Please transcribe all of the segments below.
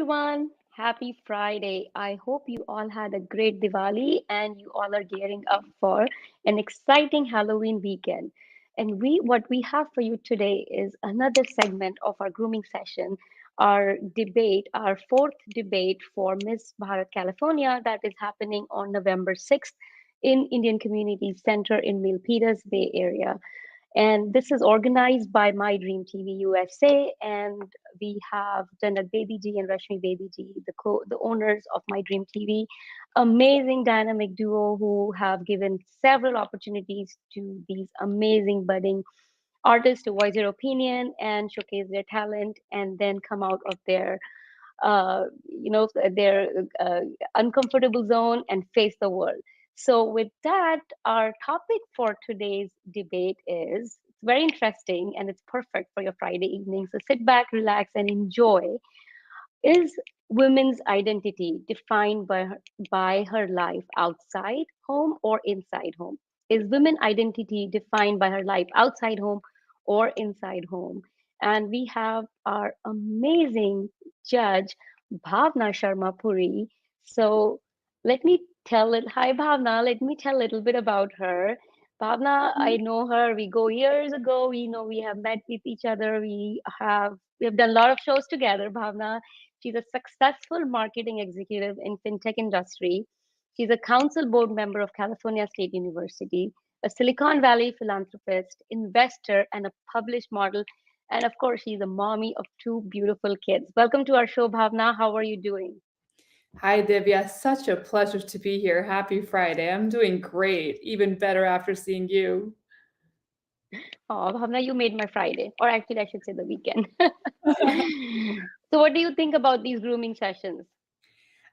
everyone. Happy Friday. I hope you all had a great Diwali and you all are gearing up for an exciting Halloween weekend. And what we have for you today is another segment of our grooming session, our debate, our fourth debate for Miss Bharat California that is happening on November 6th in Indian Community Center in Milpitas Bay Area. And this is organized by My Dream TV USA. And we have Janak Bediji and Rashmi Bediji, the owners of My Dream TV, amazing dynamic duo who have given several opportunities to these amazing budding artists to voice their opinion and showcase their talent and then come out of their uncomfortable zone and face the world. So, with that, our topic for today's debate is it's very interesting and it's perfect for your Friday evening. So, sit back, relax, and enjoy. Is women's identity defined by her life outside home or inside home? Is women identity defined by her life outside home or inside home? And we have our amazing judge, Bhavna Sharma Puri. So let me hi Bhavna, let me tell a little bit about her. Bhavna, I know her. We go years ago. We know we have met with each other. We have done a lot of shows together, Bhavna. She's a successful marketing executive in fintech industry. She's a council board member of California State University, a Silicon Valley philanthropist, investor, and a published model. And of course, she's a mommy of two beautiful kids. Welcome to our show, Bhavna. How are you doing? Hi, Divya. Such a pleasure to be here. Happy Friday. I'm doing great. Even better after seeing you. Oh, Bhavna, you made my Friday, or actually, I should say the weekend. So, what do you think about these grooming sessions?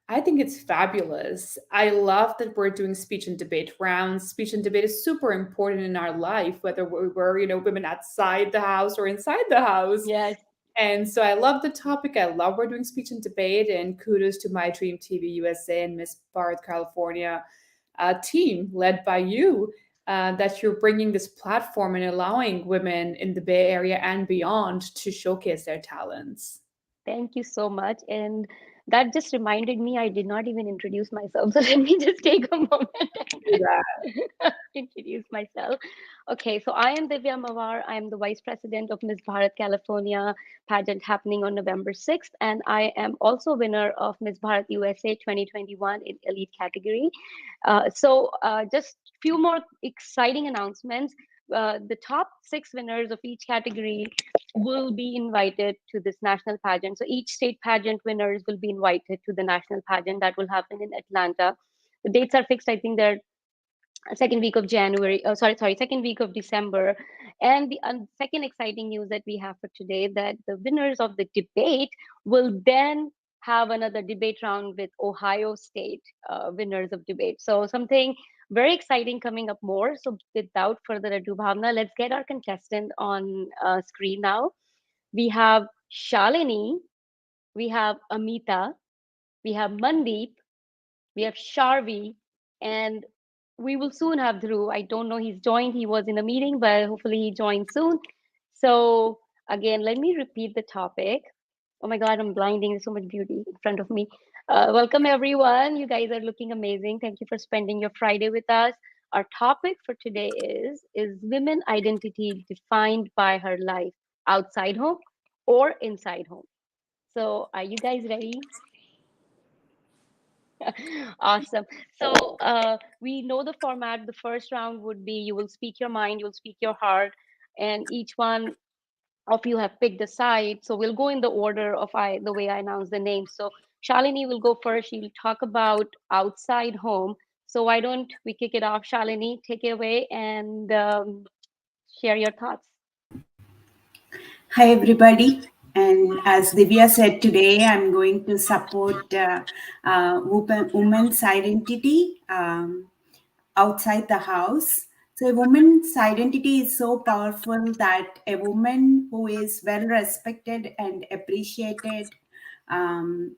I think it's fabulous. I love that we're doing speech and debate rounds. Speech and debate is super important in our life, whether we're women outside the house or inside the house. Yes. And so I love the topic. I love we're doing speech and debate. And kudos to My Dream TV USA and Miss Bharat California team led by you, that you're bringing this platform and allowing women in the Bay Area and beyond to showcase their talents. Thank you so much. And that just reminded me I did not even introduce myself. So let me just take a moment Do that. and introduce myself. Okay, so I am Divya Mawar. I am the Vice President of Miss Bharat California pageant happening on November 6th. And I am also winner of Miss Bharat USA 2021 in elite category. Just few more exciting announcements. The top six winners of each category will be invited to this national pageant. So each state pageant winners will be invited to the national pageant that will happen in Atlanta. The dates are fixed. I think they're second week of January. Oh, sorry, second week of December. And the second exciting news that we have for today that the winners of the debate will then have another debate round with Ohio State winners of debate. So something very exciting coming up more. So without further ado, Bhavna, let's get our contestant on screen now. We have Shalini, we have Amita, we have Mandeep, we have Sharvi, and we will soon have Dhruv. I don't know he's joined. He was in a meeting, but hopefully he joins soon. So again, let me repeat the topic. Oh my God, I'm blinding. There's so much beauty in front of me. Welcome everyone. You guys are looking amazing. Thank you for spending your Friday with us. Our topic for today is women identity defined by her life outside home or inside home? So are you guys ready? Awesome. So we know the format. The first round would be you will speak your mind, you'll speak your heart, and each one of you have picked a side. So we'll go in the order of the way I announce the names. So Shalini will go first. She will talk about outside home. So why don't we kick it off? Shalini, take it away and share your thoughts. Hi, everybody. And as Divya said today, I'm going to support women's identity outside the house. So, a woman's identity is so powerful that a woman who is well respected and appreciated, um,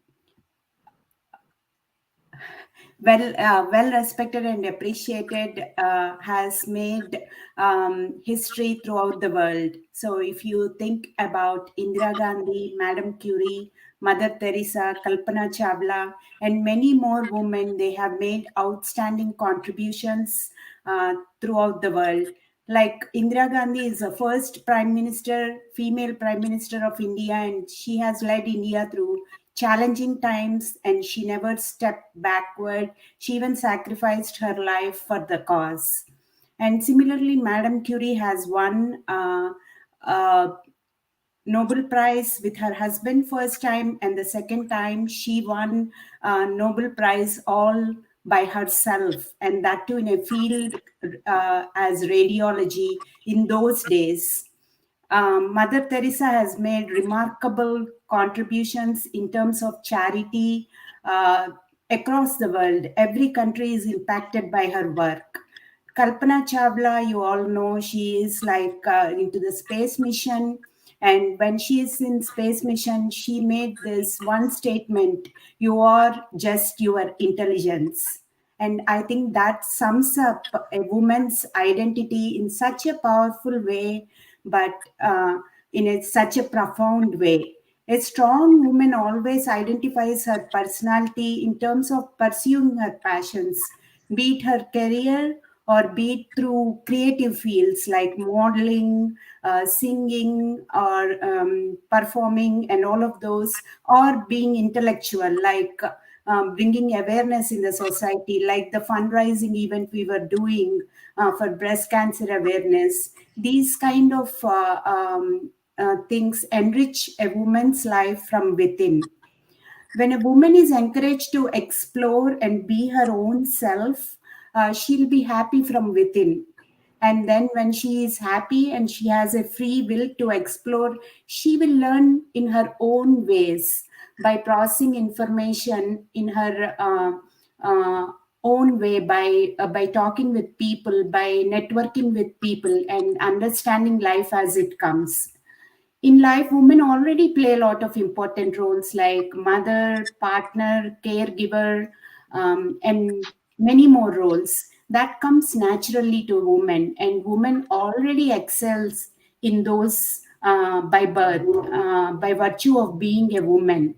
well respected and appreciated, has made history throughout the world. So if you think about Indira Gandhi, Madam Curie, Mother Teresa, Kalpana Chawla, and many more women. They have made outstanding contributions throughout the world. Like Indira Gandhi is the first prime minister, female prime minister of India, and she has led India through challenging times and she never stepped backward. She even sacrificed her life for the cause. And similarly, Madame Curie has won uh, Nobel Prize with her husband first time, and the second time she won Nobel Prize all by herself, and that too in a field as radiology in those days. Mother Teresa has made remarkable contributions in terms of charity uh, across the world. Every country is impacted by her work. Kalpana Chawla, you all know, she is like into the space mission. And when she is in space mission, she made this one statement: "You are just your intelligence." And I think that sums up a woman's identity in such a powerful way, but such a profound way. A strong woman always identifies her personality in terms of pursuing her passions, be it her career or be it through creative fields like modeling, singing, or performing, and all of those, or being intellectual, like bringing awareness in the society, like the fundraising event we were doing for breast cancer awareness. These kind of things enrich a woman's life from within. When a woman is encouraged to explore and be her own self, she'll be happy from within. And then, when she is happy and she has a free will to explore, she will learn in her own ways by processing information in her own way, by talking with people, by networking with people, and understanding life as it comes. In life, women already play a lot of important roles like mother, partner, caregiver, and many more roles. That comes naturally to women, and women already excels in those by birth, by virtue of being a woman.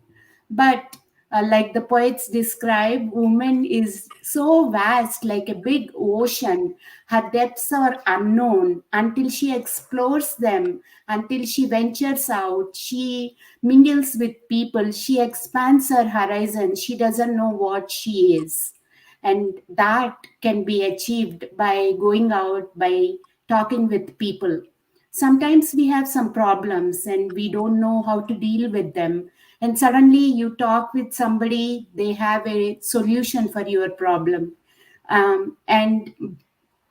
But like the poets describe, woman is so vast, like a big ocean. Her depths are unknown until she explores them, until she ventures out. She mingles with people, she expands her horizon. She doesn't know what she is. And that can be achieved by going out, by talking with people. Sometimes we have some problems and we don't know how to deal with them. And suddenly you talk with somebody, they have a solution for your problem. And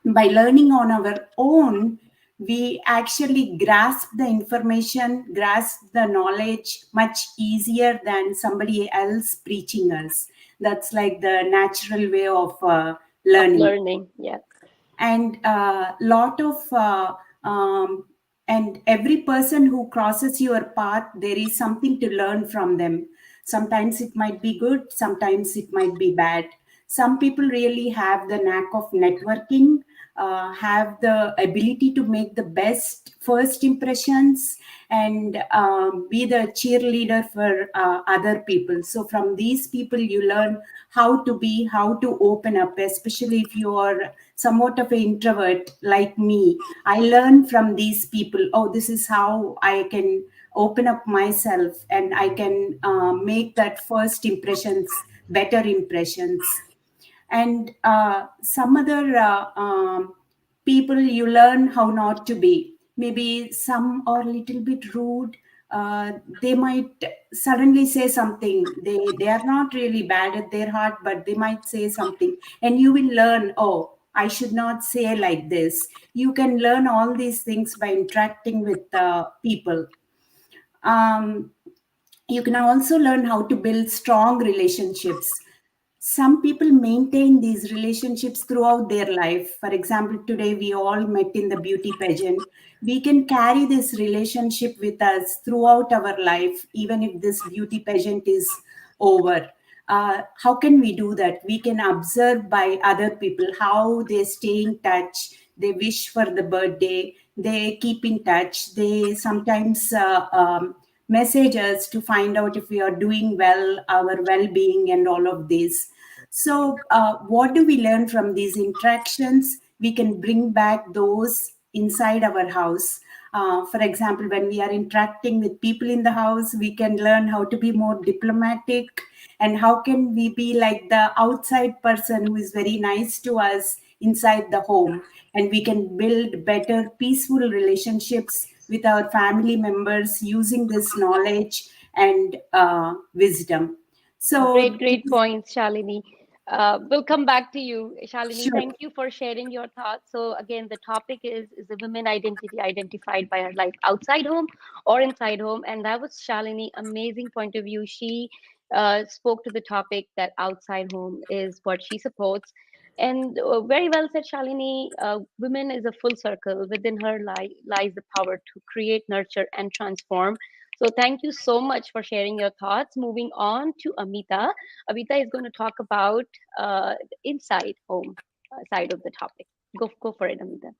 by learning on our own, we actually grasp the information, grasp the knowledge much easier than somebody else preaching us. That's like the natural way of Of learning. learning. Yeah. And lot of and every person who crosses your path, there is something to learn from them. Sometimes it might be good, sometimes it might be bad. Some people really have the knack of networking, have the ability to make the best first impressions, and be the cheerleader for other people. So from these people you learn how to be, how to open up, especially if you are somewhat of an introvert like me. I learn from these people, oh, this is how I can open up myself, and I can make that first impressions better impressions. And some other people, you learn how not to be. Maybe some are a little bit rude. They might suddenly say something. They are not really bad at their heart, but they might say something, and you will learn, oh, I should not say like this. You can learn all these things by interacting with people. um, you can also learn how to build strong relationships. Some people maintain these relationships throughout their life. For example, today we all met in the beauty pageant. We can carry this relationship with us throughout our life, even if this beauty pageant is over. How can we do that? We can observe by other people how they stay in touch. They wish for the birthday. They keep in touch. They sometimes message us to find out if we are doing well, our well-being, and all of this. So, what do we learn from these interactions? We can bring back those inside our house. For example, when we are interacting with people in the house, we can learn how to be more diplomatic, and how can we be like the outside person who is very nice to us inside the home, and we can build better peaceful relationships with our family members using this knowledge and wisdom. Great, So this great is points, Shalini. We'll come back to you, Shalini. sure. Thank you for sharing your thoughts. So again, the topic is the women identity identified by her life outside home or inside home, and that was Shalini. Amazing point of view. She spoke to the topic that outside home is what she supports, and very well said, Shalini. Women is a full circle. Within her lies the power to create, nurture, and transform. So thank you so much for sharing your thoughts. Moving on to Amita. Amita is going to talk about the inside home side of the topic. Go for it, Amita.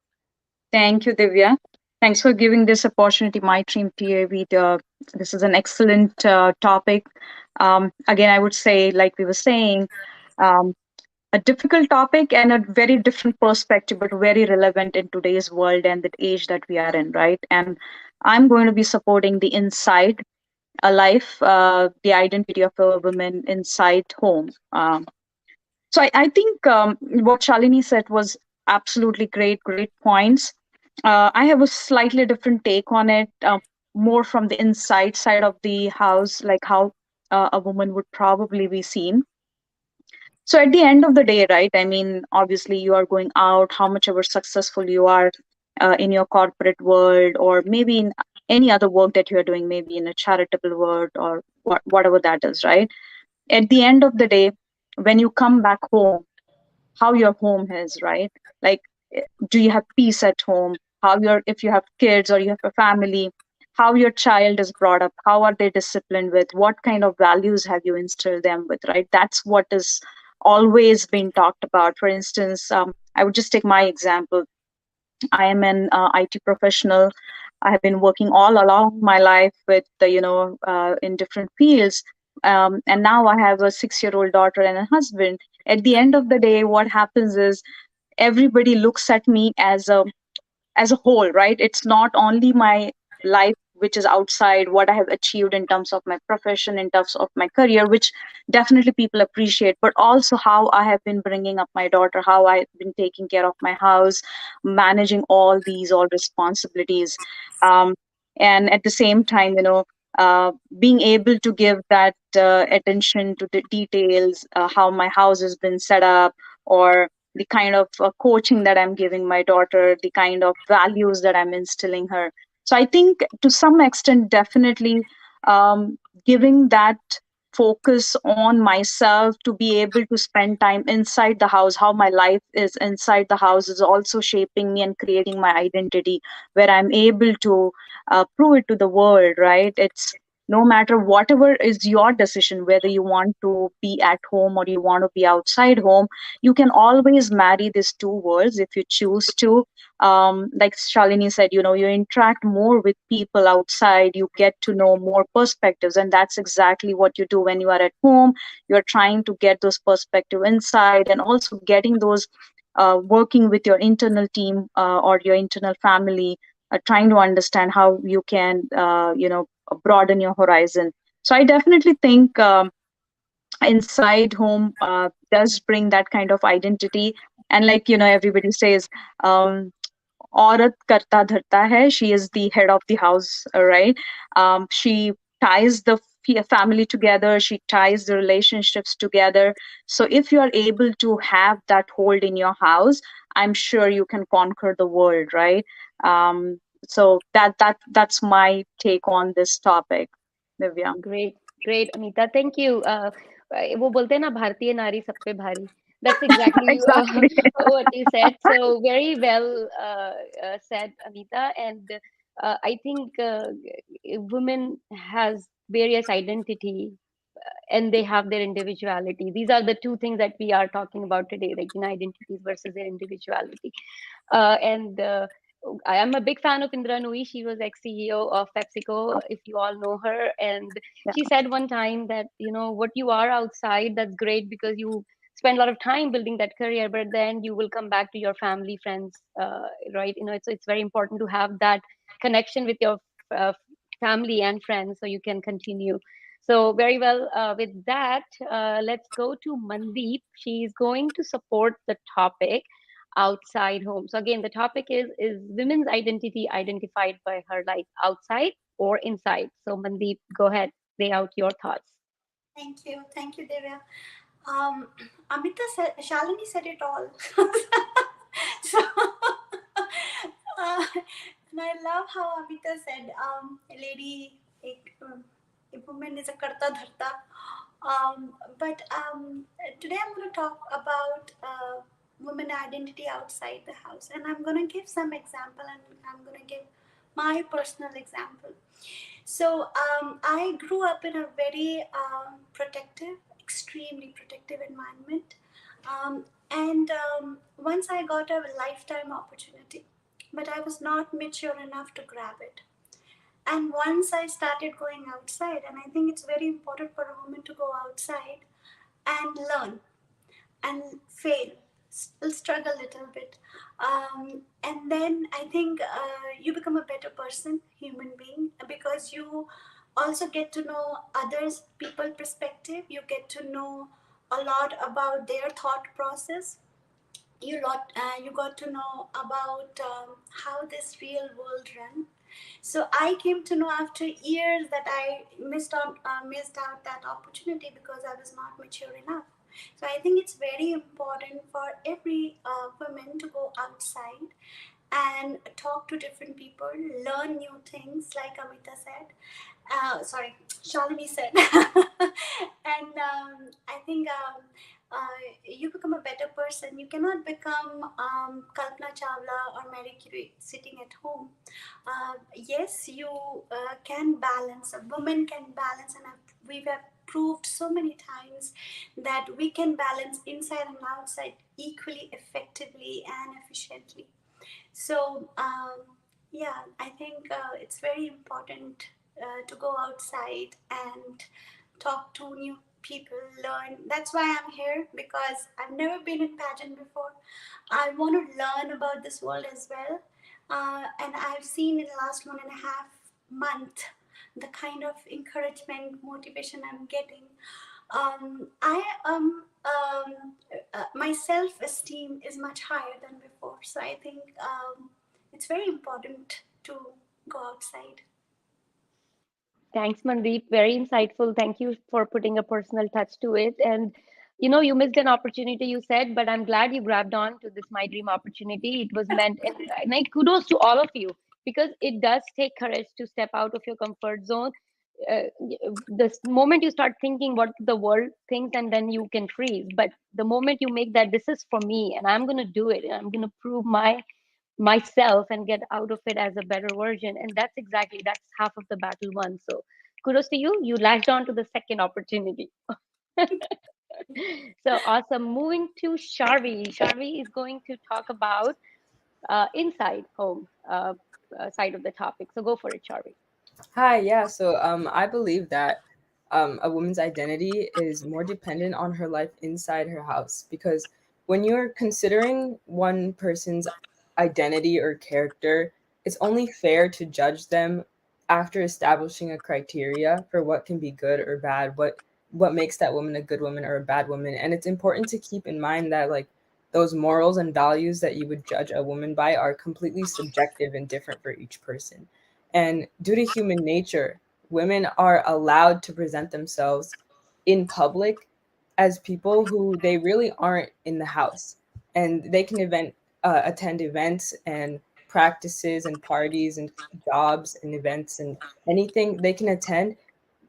Thank you, Divya. Thanks for giving this opportunity, my team PAV. This is an excellent topic. Again, I would say, like we were saying, um, a difficult topic and a very different perspective, but very relevant in today's world and the age that we are in, right? And I'm going to be supporting the inside a life, the identity of a woman inside home. So I think what Shalini said was absolutely great points. I have a slightly different take on it, more from the inside side of the house, like how a woman would probably be seen. So at the end of the day, right? I mean, obviously, you are going out, how much ever successful you are in your corporate world, or maybe in any other work that you are doing, maybe in a charitable world or whatever that is, right? At the end of the day, when you come back home, how your home is, right? Like, do you have peace at home? How your if you have kids or you have a family, how your child is brought up, how are they disciplined with, what kind of values have you instilled them with, right? That's what is always been talked about. For instance, I would just take my example. I am an IT professional. I have been working all along my life with in different fields, and now I have a 6-year-old daughter and a husband. At the end of the day, what happens is everybody looks at me as a whole, right? It's not only my life which is outside, what I have achieved in terms of my profession, in terms of my career, which definitely people appreciate, but also how I have been bringing up my daughter, how I've been taking care of my house, managing all responsibilities. um, and at the same time, being able to give that attention to the details, how my house has been set up, or the kind of coaching that I'm giving my daughter, the kind of values that I'm instilling her. So I think to some extent, definitely giving that focus on myself to be able to spend time inside the house, how my life is inside the house is also shaping me and creating my identity, where I'm able to prove it to the world, right? It's no matter whatever is your decision, whether you want to be at home or you want to be outside home, you can always marry these two worlds if you choose to. Like Shalini said, you interact more with people outside, you get to know more perspectives, and that's exactly what you do when you are at home. You're trying to get those perspective inside, and also getting those working with your internal team or your internal family, trying to understand how you can broaden your horizon. So I definitely think inside home does bring that kind of identity. And like everybody says, um, औरत करता धरता है, she is the head of the house, right? She ties the family together, she ties the relationships together. So if you are able to have that hold in your house, I'm sure you can conquer the world, right? So that's my take on this topic, Divya. Great, great, Amita. Thank you. वो बोलते हैं ना भारतीय नारी सब पे भारी. That's exactly Exactly. what you said. So very well said, Amita. And I think women has various identity and they have their individuality. These are the two things that we are talking about today, like identities versus their individuality. And I am a big fan of Indra Nooyi. She was ex-CEO of PepsiCo, if you all know her. And Yeah. she said one time that, what you are outside, that's great because you spend a lot of time building that career, but then you will come back to your family, friends, right? It's very important to have that connection with your uh, family and friends so you can continue. So very well. With that, let's go to Mandeep. She's going to support the topic outside home. So again, the topic is women's identity identified by her like outside or inside. So Mandeep, go ahead, lay out your thoughts. Thank you, Devya. Um, Amita said, Shalini said it all. So, and I love how Amita said, a lady, a woman is a karta dharta. But today I'm going to talk about women identity outside the house, and I'm going to give some example, and I'm going to give my personal example. So I grew up in a very protective, extremely protective environment. And once I got a lifetime opportunity, but I was not mature enough to grab it. And once I started going outside, and I think it's very important for a woman to go outside and learn and fail, still struggle a little bit. And then I think you become a better person, human being, because you also get to know others, people perspective. You get to know a lot about their thought process. You got to know about how this real world run. So I came to know after years that I missed out that opportunity because I was not mature enough. So I think it's very important for every woman to go outside and talk to different people, learn new things, like Amita said. Sorry, Shalini said. And I think you become a better person. You cannot become Kalpana Chawla or Marie Curie sitting at home. Yes, you can balance. A woman can balance, and we've proved so many times that we can balance inside and outside equally effectively and efficiently. So, yeah, I think it's very important to go outside and talk to new people, learn. That's why I'm here, because I've never been in pageant before. I want to learn about this world as well. And I've seen in the last 1.5 month the kind of encouragement, motivation I'm getting. I My self esteem is much higher than before. So I think it's very important to go outside. Thanks, Mandeep. Very insightful. Thank you for putting a personal touch to it. And you missed an opportunity, you said, but I'm glad you grabbed on to this My Dream opportunity. It was meant, and like, kudos to all of you, because it does take courage to step out of your comfort zone. The moment you start thinking what the world thinks, and then you can freeze. But the moment you make that, this is for me, and I'm going to do it, and I'm going to prove myself and get out of it as a better version, and that's half of the battle won. So kudos to you, you latched on to the second opportunity. So awesome. Moving to Sharvi is going to talk about inside home side of the topic. So go for it, Sharvi. Hi, yeah. So I believe that a woman's identity is more dependent on her life inside her house, because when you're considering one person's identity or character, it's only fair to judge them after establishing a criteria for what can be good or bad, what makes that woman a good woman or a bad woman. And it's important to keep in mind that, like, those morals and values that you would judge a woman by are completely subjective and different for each person. And due to human nature, women are allowed to present themselves in public as people who they really aren't in the house. And they can attend events and practices and parties and jobs and events and anything they can attend,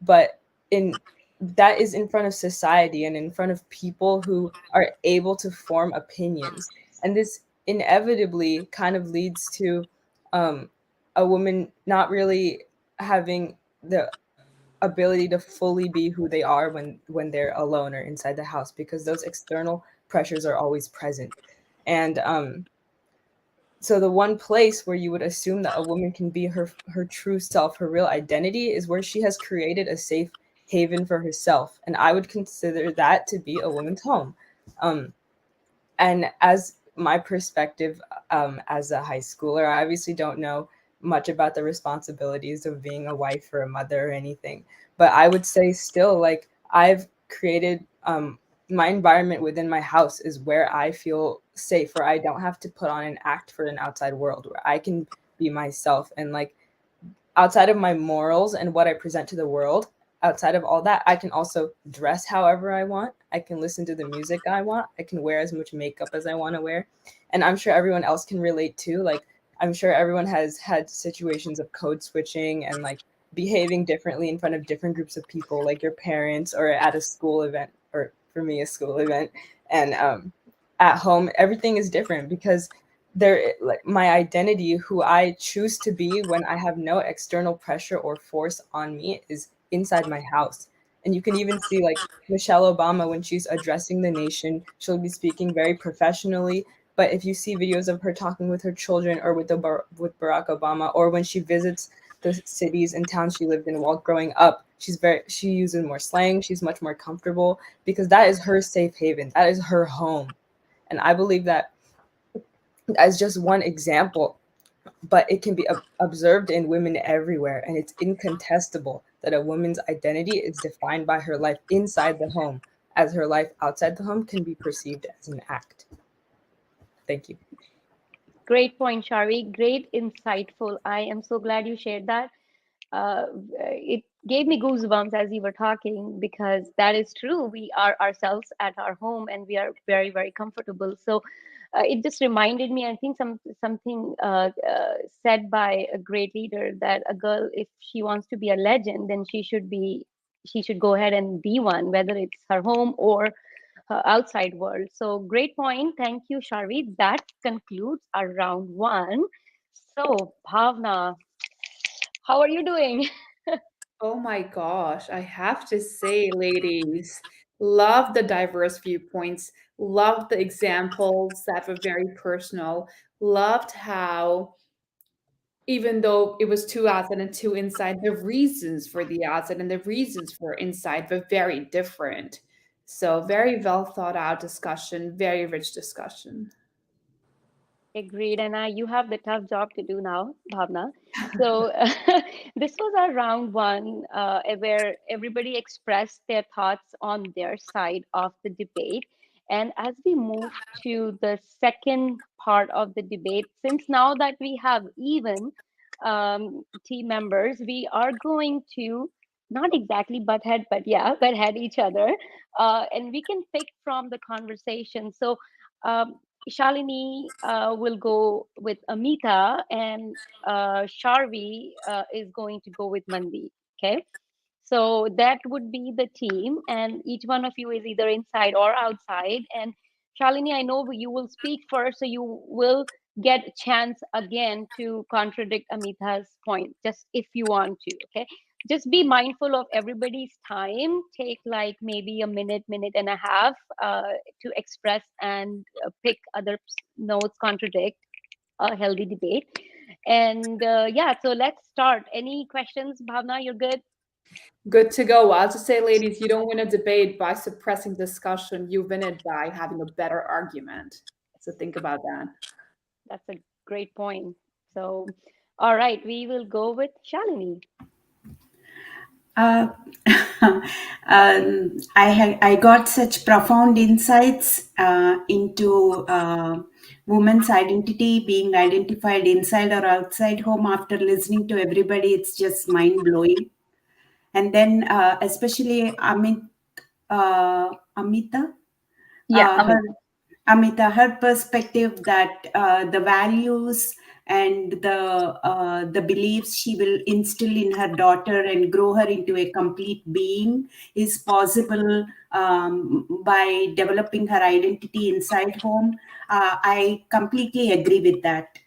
but in that is in front of society and in front of people who are able to form opinions. And this inevitably kind of leads to um, a woman not really having the ability to fully be who they are when they're alone or inside the house, because those external pressures are always present. And So the one place where you would assume that a woman can be her true self, her real identity, is where she has created a safe haven for herself, and I would consider that to be a woman's home. Um, and as my perspective, as a high schooler, I obviously don't know much about the responsibilities of being a wife or a mother or anything, but I would say still, like, I've created my environment within my house is where I feel safe, where I don't have to put on an act for an outside world, where I can be myself. And like, outside of my morals and what I present to the world, outside of all that, I can also dress however I want. I can listen to the music I want. I can wear as much makeup as I want to wear. And I'm sure everyone else can relate too. Like, I'm sure everyone has had situations of code switching and like behaving differently in front of different groups of people, like your parents or at a school event, or for me, a school event. And at home, everything is different because there, like, my identity, who I choose to be when I have no external pressure or force on me, is inside my house. And you can even see, like, Michelle Obama, when she's addressing the nation, she'll be speaking very professionally. But if you see videos of her talking with her children, or with with Barack Obama, or when she visits the cities and towns she lived in while growing up, she uses more slang. She's much more comfortable because that is her safe haven. That is her home. And I believe that, as just one example, but it can be observed in women everywhere. And it's incontestable that a woman's identity is defined by her life inside the home, as her life outside the home can be perceived as an act. Thank you. Great point, Shari. Great, insightful. I am so glad you shared that. It gave me goosebumps as you were talking, because that is true. We are ourselves at our home and we are very, very comfortable. So it just reminded me, I think, something said by a great leader, that a girl, if she wants to be a legend, then she should go ahead and be one, whether it's her home or outside world. So great point. Thank you, Sharvi. That concludes our round one. So, Bhavna, how are you doing? Oh my gosh, I have to say, ladies, love the diverse viewpoints, loved the examples that were very personal, loved how, even though it was two outside and two inside, the reasons for the outside and the reasons for inside were very different. So, very well thought out discussion, very rich discussion. Agreed. And you have the tough job to do now, Bhavna. So this was our round one, where everybody expressed their thoughts on their side of the debate. And as we move to the second part of the debate, since now that we have even team members, we are going to not exactly butt head, but yeah, butt head each other. And we can pick from the conversation. So um, Shalini will go with Amita, and Sharvi is going to go with Manvi. Okay. So that would be the team, and each one of you is either inside or outside. And Shalini, I know you will speak first, so you will get a chance again to contradict Amita's point, just if you want to. Okay. Just be mindful of everybody's time. Take like maybe a minute, minute and a half to express and pick other notes, contradict a healthy debate. And yeah, so let's start. Any questions, Bhavna? You're good? Good to go. I'll just say, ladies, you don't win a debate by suppressing discussion. You win it by having a better argument. So think about that. That's a great point. So, all right, we will go with Shalini. Uh, I got such profound insights into women's identity being identified inside or outside home after listening to everybody. It's just mind blowing. And then, especially Amita, Yeah, her Amita, her perspective that the values and the beliefs she will instill in her daughter and grow her into a complete being is possible by developing her identity inside home. I completely agree with that.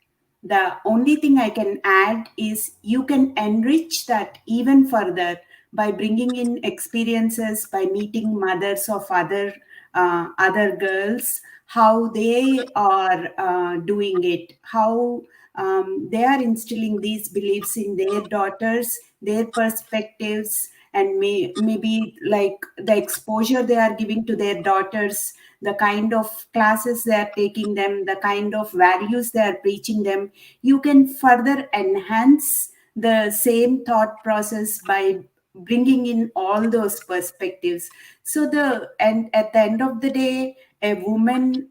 The only thing I can add is you can enrich that even further by bringing in experiences, by meeting mothers of other other girls, how they are doing it, how they are instilling these beliefs in their daughters, their perspectives, and maybe like the exposure they are giving to their daughters, the kind of classes they are taking them, the kind of values they are preaching them. You can further enhance the same thought process by bringing in all those perspectives. So the and at the end of the day, a woman,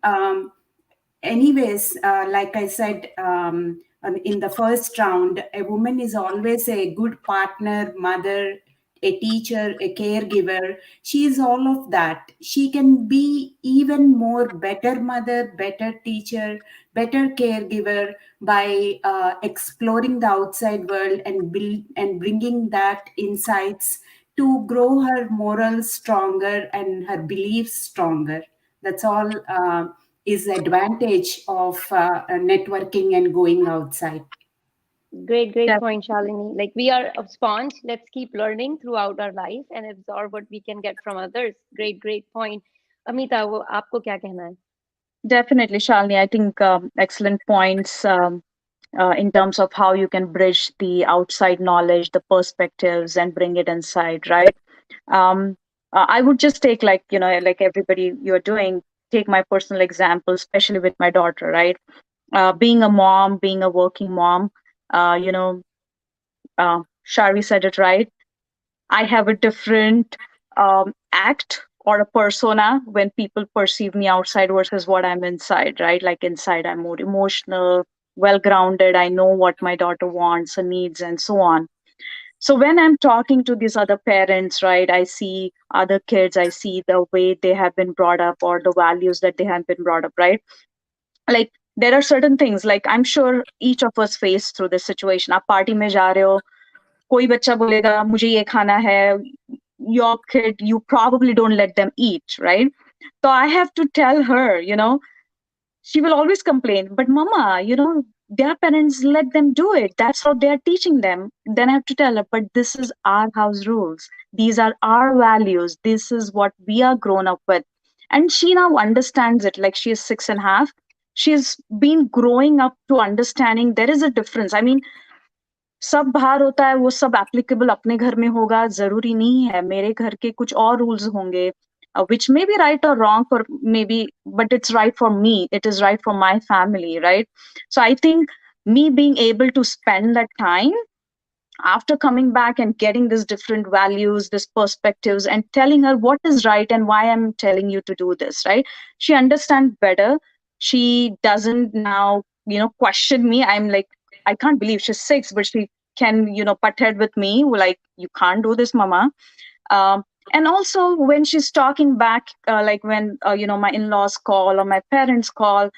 anyways, like I said, in the first round, a woman is always a good partner, mother, a teacher, a caregiver. She is all of that. She can be even more better mother, better teacher, better caregiver by exploring the outside world and build and bringing that insights to grow her morals stronger and her beliefs stronger. That's all. Is advantage of networking and going outside. Great, great point, Shalini. Like we are a sponge. Let's keep learning throughout our life and absorb what we can get from others. Great, great point. Amita, वो आपको क्या कहना है? Definitely, Shalini. I think excellent points in terms of how you can bridge the outside knowledge, the perspectives, and bring it inside, right? Um, I would just take, like, like everybody you're doing, take my personal example, especially with my daughter, right? Being a mom, being a working mom, uh, you know, Shari said it right. I have a different act or a persona when people perceive me outside versus what I'm inside, right? Like inside, I'm more emotional, well grounded. I know what my daughter wants and needs, and so on. So when I'm talking to these other parents, right, I see other kids, I see the way they have been brought up or the values that they have been brought up, right? Like there are certain things, like I'm sure each of us face through this situation. आप party में जा रहे हो, कोई बच्चा बोलेगा मुझे ये खाना है, your kid, you probably don't let them eat, right? So I have to tell her, she will always complain, but mama, their parents let them do it. That's how they are teaching them. Then I have to tell her, but this is our house rules. These are our values. This is what we are grown up with. And she now understands it. Like she is 6.5. She's been growing up to understanding there is a difference. I mean, सब बाहर होता है वो सब applicable अपने घर में होगा जरूरी नहीं है, मेरे घर के कुछ और रूल्स होंगे which may be right or wrong for maybe, but it's right for me, it is right for my family, right? So I think me being able to spend that time after coming back and getting these different values, this perspectives, and telling her what is right and why I'm telling you to do this, right? She understands better. She doesn't now, question me. I'm like, I can't believe she's 6, but she can, butt head with me, like, you can't do this, mama. And also when she's talking back, like when, my in-laws call or my parents call,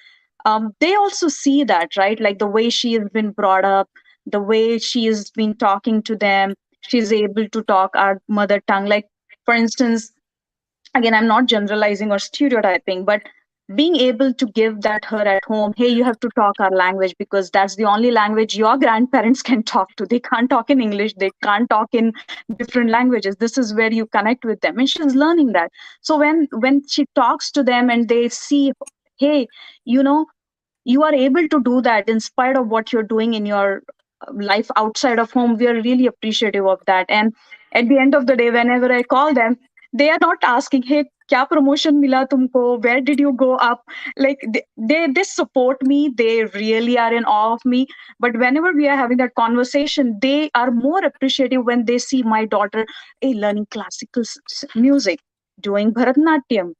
they also see that, right? Like the way she has been brought up, the way she has been talking to them, she's able to talk our mother tongue. Like, for instance, again, I'm not generalizing or stereotyping, but being able to give that her at home, hey, you have to talk our language because that's the only language your grandparents can talk to. They can't talk in English, they can't talk in different languages. This is where you connect with them, and she's learning that. So when she talks to them and they see, hey, you know you are able to do that in spite of what you're doing in your life outside of home, we are really appreciative of that. And at the end of the day, whenever I call them, they are not asking, hey, kya promotion mila tumko, where did you go up? Like they support me, they really are in awe of me. But whenever we are having that conversation, they are more appreciative when they see my daughter, hey, learning classical music, doing Bharatnatyam,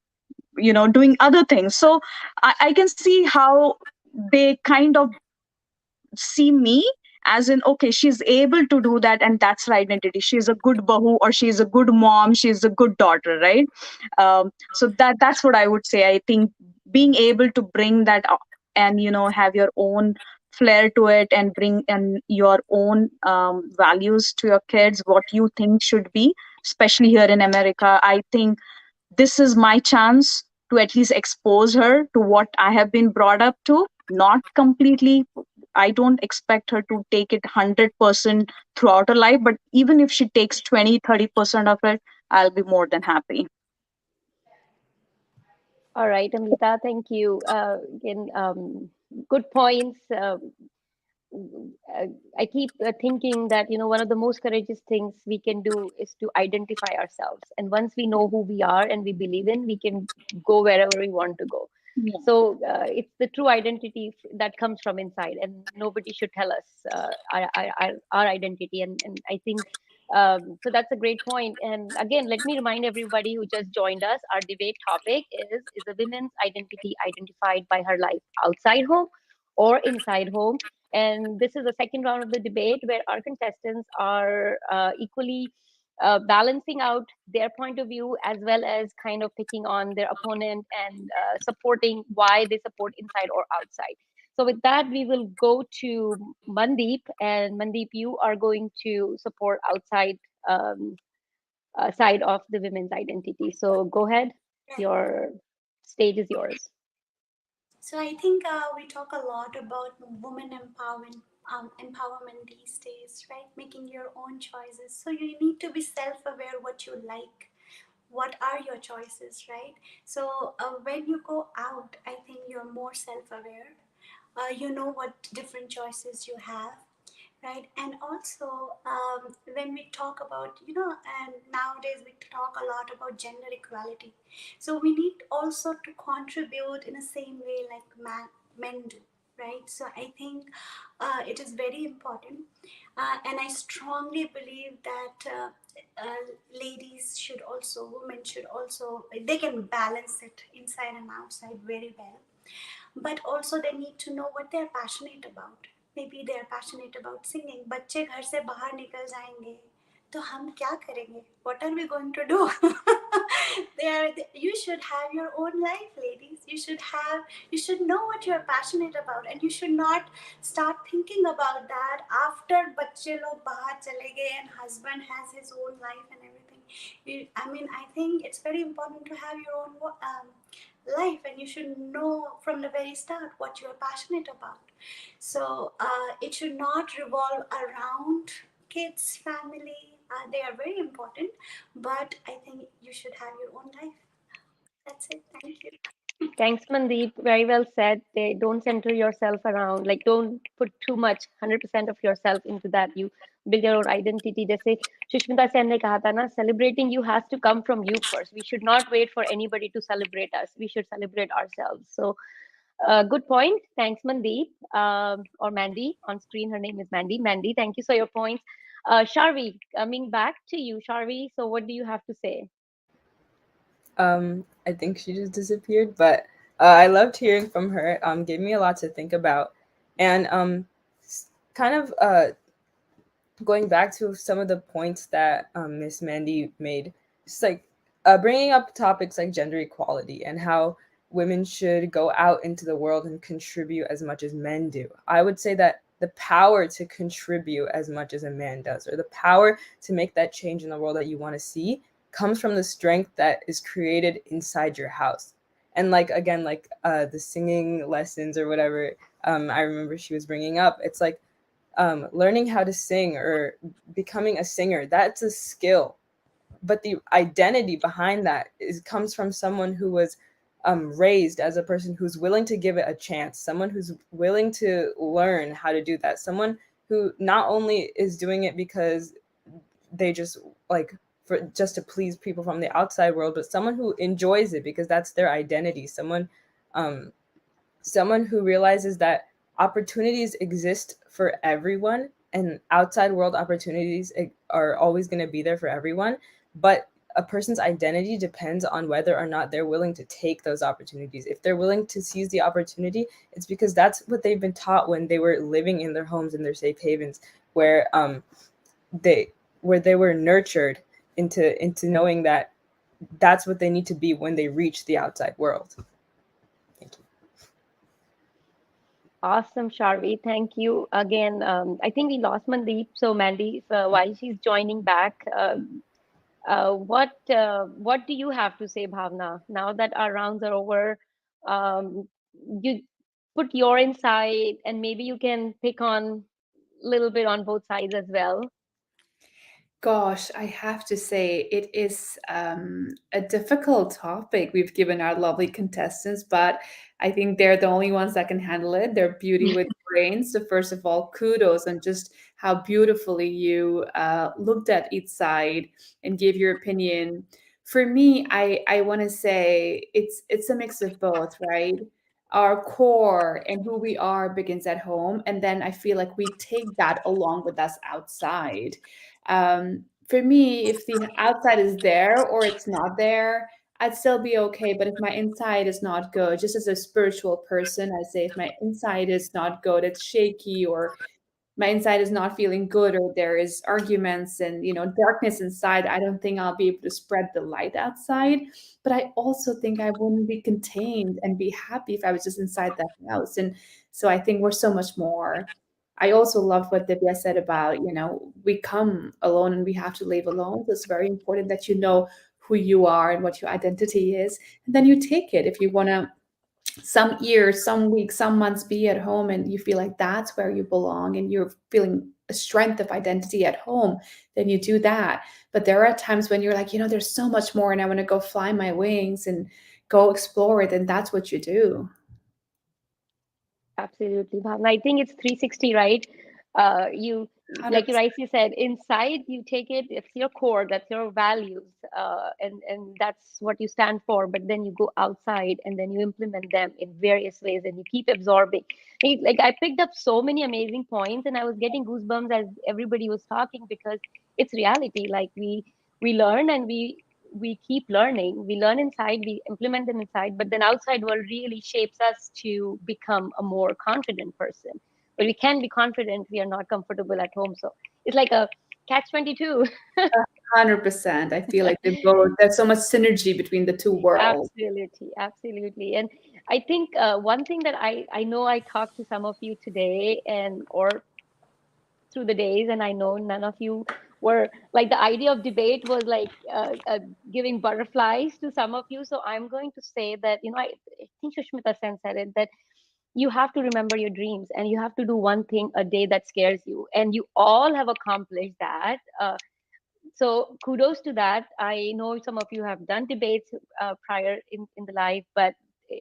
doing other things. So I can see how they kind of see me as in, okay, she's able to do that, and that's her identity. She's a good bahu, or she's a good mom, she's a good daughter, right? So that's what I would say. I think being able to bring that up and have your own flair to it and bring and your own values to your kids, what you think should be, especially here in America, I think this is my chance to at least expose her to what I have been brought up to. Not completely, I don't expect her to take it 100% throughout her life, but even if she takes 20, 30% of it, I'll be more than happy. All right, Amrita, thank you. Again, good points. Uh, I keep thinking that, one of the most courageous things we can do is to identify ourselves. And once we know who we are and we believe in, we can go wherever we want to go. Yeah. So it's the true identity that comes from inside, and nobody should tell us our identity. And I think so. That's a great point. And again, let me remind everybody who just joined us. Our debate topic is a woman's identity identified by her life outside home or inside home? And this is the second round of the debate where our contestants are equally balancing out their point of view as well as kind of picking on their opponent and supporting why they support inside or outside. So, with that, we will go to Mandeep. And Mandeep, you are going to support outside side of the women's identity. So, go ahead. Right. Your stage is yours. So I think we talk a lot about women empowerment these days, right? Making your own choices. So you need to be self-aware what you like. What are your choices, right? So when you go out, I think you're more self-aware. You know what different choices you have, right? And also when we talk about, and nowadays we talk a lot about gender equality, so we need also to contribute in the same way like men do, right? So I think it is very important, and I strongly believe that ladies should also, women should also, they can balance it inside and outside very well, but also they need to know what they're passionate about. Maybe they're passionate about singing. बच्चे घर से बाहर निकल जाएंगे तो हम क्या करेंगे? What are we going to do? You should have your own life, ladies. You should know what you're passionate about, and you should not start thinking about that after बच्चे लोग बाहर चले गए and husband has his own life and everything. I mean, I think it's very important to have your own life, and you should know from the very start what you're passionate about. So it should not revolve around kids, family. They are very important, but I think you should have your own life. That's it. Thank you. Thanks, Mandeep. Very well said. They don't center yourself around, like, don't put too much, 100% of yourself into that. You build your own identity. जैसे सुष्मिता सेन ने कहा था ना, celebrating you has to come from you first. We should not wait for anybody to celebrate us. We should celebrate ourselves. So, good point. Thanks, Mandeep. Or Mandy. On screen, her name is Mandy. Mandy, thank you for your points. Sharvi, coming back to you, Sharvi. So, what do you have to say? I think she just disappeared, but I loved hearing from her. Gave me a lot to think about, and kind of going back to some of the points that Miss Mandy made, just like bringing up topics like gender equality and how women should go out into the world and contribute as much as men do. I would say that the power to contribute as much as a man does, or the power to make that change in the world that you want to see, comes from the strength that is created inside your house. And like again, like the singing lessons or whatever, I remember she was bringing up. It's like learning how to sing or becoming a singer, that's a skill, but the identity behind that comes from someone who was raised as a person who's willing to give it a chance, someone who's willing to learn how to do that, someone who not only is doing it because they just like for just to please people from the outside world, but someone who enjoys it because that's their identity, um someone who realizes that opportunities exist for everyone and outside world opportunities are always going to be there for everyone, but a person's identity depends on whether or not they're willing to take those opportunities. If they're willing to seize the opportunity, it's because that's what they've been taught when they were living in their homes, in their safe havens, where they where they were nurtured into knowing that that's what they need to be when they reach the outside world. Thank you. Awesome, Sharvi. Thank you again. I think we lost Mandeep. So, Mandy, while she's joining back, what do you have to say, Bhavna? Now that our rounds are over, um, you put your insight, and maybe you can pick on a little bit on both sides as well. Gosh, I have to say it is a difficult topic we've given our lovely contestants, but I think they're the only ones that can handle it. They're beauty with brains. So first of all, kudos on just how beautifully you looked at each side and gave your opinion. For me, I want to say it's a mix of both, right? Our core and who we are begins at home, and then I feel like we take that along with us outside. For me, if the outside is there or it's not there, I'd still be okay. But if my inside is not good, just as a spiritual person, I say if my inside is not good, it's shaky, or my inside is not feeling good, or there is arguments and darkness inside, I don't think I'll be able to spread the light outside. But I also think I wouldn't be contained and be happy if I was just inside that house. And so I think we're so much more. I also loved what Divya said about, we come alone and we have to live alone. So it's very important that you know who you are and what your identity is, and then you take it. If you want to some years, some weeks, some months be at home and you feel like that's where you belong and you're feeling a strength of identity at home, then you do that. But there are times when you're like, there's so much more and I want to go fly my wings and go explore it, and that's what you do. Absolutely, Bhavna. I think it's 360, right? You, like you 100%. rightly said, inside you take it, it's your core, that's your values, and that's what you stand for. But then you go outside and then you implement them in various ways and you keep absorbing. Like I picked up so many amazing points and I was getting goosebumps as everybody was talking because it's reality. Like we learn and we keep learning. We learn inside, we implement them inside, but then outside world really shapes us to become a more confident person. But we can be confident, we are not comfortable at home. So it's like a catch 22. 100%. I feel like they both, there's so much synergy between the two worlds. Absolutely, absolutely. And I think one thing that I know I talked to some of you today and or through the days, and I know none of you were like the idea of debate was like giving butterflies to some of you. So I'm going to say that I think Shushmita Sen said it, that you have to remember your dreams and you have to do one thing a day that scares you, and you all have accomplished that. So kudos to that. I know some of you have done debates prior in the life, but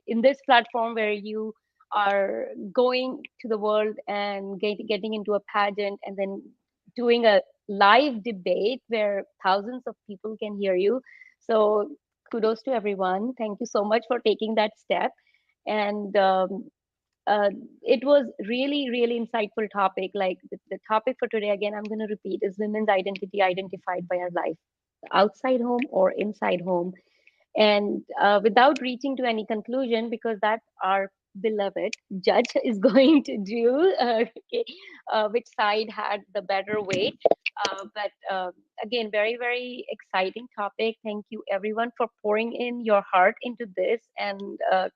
in this platform where you are going to the world and getting into a pageant and then doing a live debate where thousands of people can hear you. So kudos to everyone. Thank you so much for taking that step. And uh, it was really, really insightful topic. Like the topic for today, again, I'm going to repeat, is women's identity identified by our life, outside home or inside home. And without reaching to any conclusion, because that our beloved judge is going to do, okay, which side had the better weight. But again, very, very exciting topic. Thank you, everyone, for pouring in your heart into this and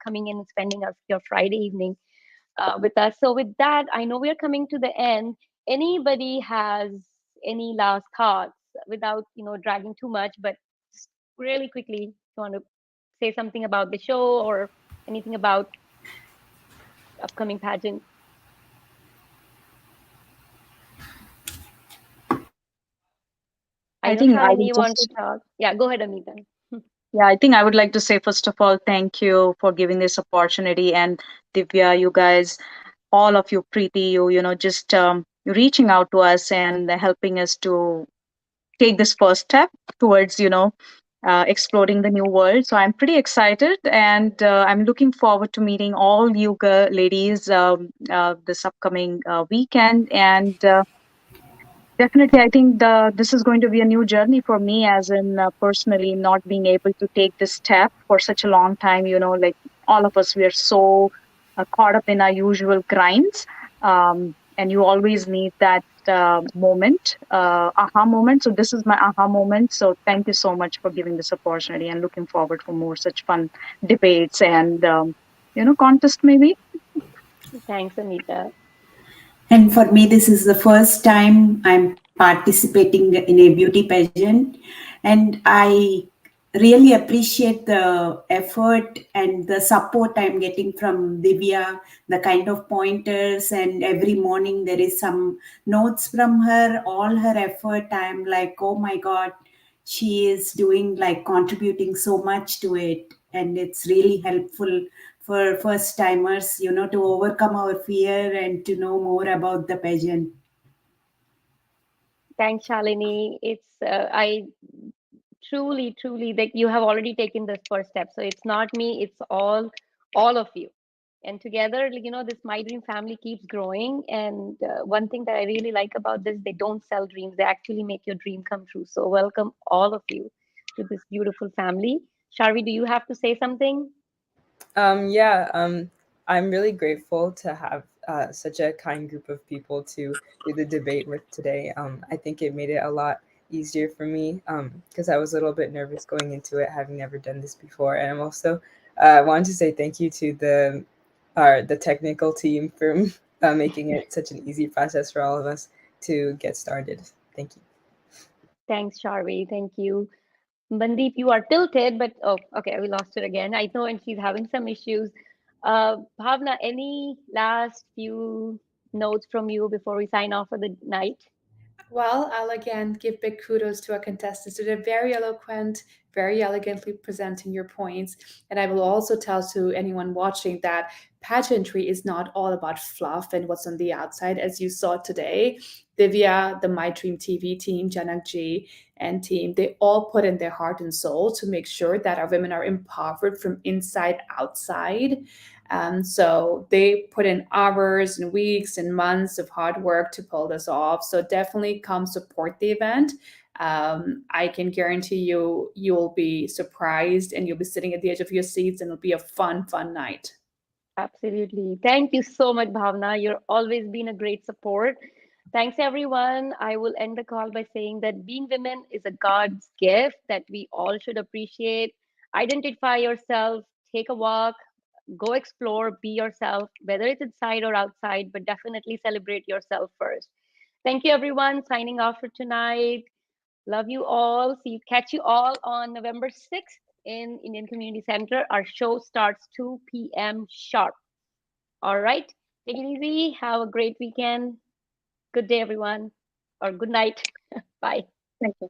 coming in and spending your Friday evening with us. So with that, I know we are coming to the end. Anybody has any last thoughts without dragging too much, but just really quickly, if you want to say something about the show or anything about upcoming pageant? I I know think I will Shalini, you want to just, talk. Yeah, go ahead, Amita. yeah, I think I would like to say, first of all, thank you for giving this opportunity. And Divya, you guys, all of you, Preeti, just reaching out to us and helping us to take this first step towards, exploring the new world. So I'm pretty excited, and I'm looking forward to meeting all you ladies this upcoming weekend. And definitely, I think this is going to be a new journey for me, as in personally not being able to take this step for such a long time. Like all of us, we are so caught up in our usual grinds, and you always need that moment, aha moment. So this is my aha moment. So thank you so much for giving this opportunity, and looking forward for more such fun debates and contest maybe. Thanks, Amita. And for me, this is the first time I'm participating in a beauty pageant. And I really appreciate the effort and the support I'm getting from Divya, the kind of pointers, and every morning there is some notes from her, all her effort. I'm like, oh my God, she is doing like contributing so much to it. And it's really helpful for first timers, to overcome our fear and to know more about the pageant. Thanks, Shalini. I truly, truly, that you have already taken this first step. So it's not me, it's all of you. And together, this My Dream family keeps growing. And one thing that I really like about this, they don't sell dreams, they actually make your dream come true. So welcome all of you to this beautiful family. Sharvi, do you have to say something? Yeah, I'm really grateful to have such a kind group of people to do the debate with today. I think it made it a lot easier for me because I was a little bit nervous going into it, having never done this before. And I'm also wanted to say thank you to the technical team for making it such an easy process for all of us to get started. Thank you. Thanks, Sharvi. Thank you. Mandeep, you are tilted, but oh, okay, we lost it again. I know, and she's having some issues. Bhavna, any last few notes from you before we sign off for the night? Well, I'll again give big kudos to our contestants. They're very eloquent, very elegantly presenting your points. And I will also tell to anyone watching that pageantry is not all about fluff and what's on the outside, as you saw today. Divya, the My Dream TV team, Janak Ji, and team, they all put in their heart and soul to make sure that our women are empowered from inside outside. So they put in hours and weeks and months of hard work to pull this off. So definitely come support the event. I can guarantee you'll be surprised and you'll be sitting at the edge of your seats and it'll be a fun, fun night. Absolutely. Thank you so much, Bhavna. You're always been a great support. Thanks, everyone. I will end the call by saying that being women is a God's gift that we all should appreciate. Identify yourself, take a walk, go explore, be yourself, whether it's inside or outside, but definitely celebrate yourself first. Thank you, everyone. Signing off for tonight. Love you all. See you, catch you all on November 6th in Indian Community Center. Our show starts 2 p.m. sharp. All right. Take it easy. Have a great weekend. Good day, everyone, or good night. Bye. Thank you.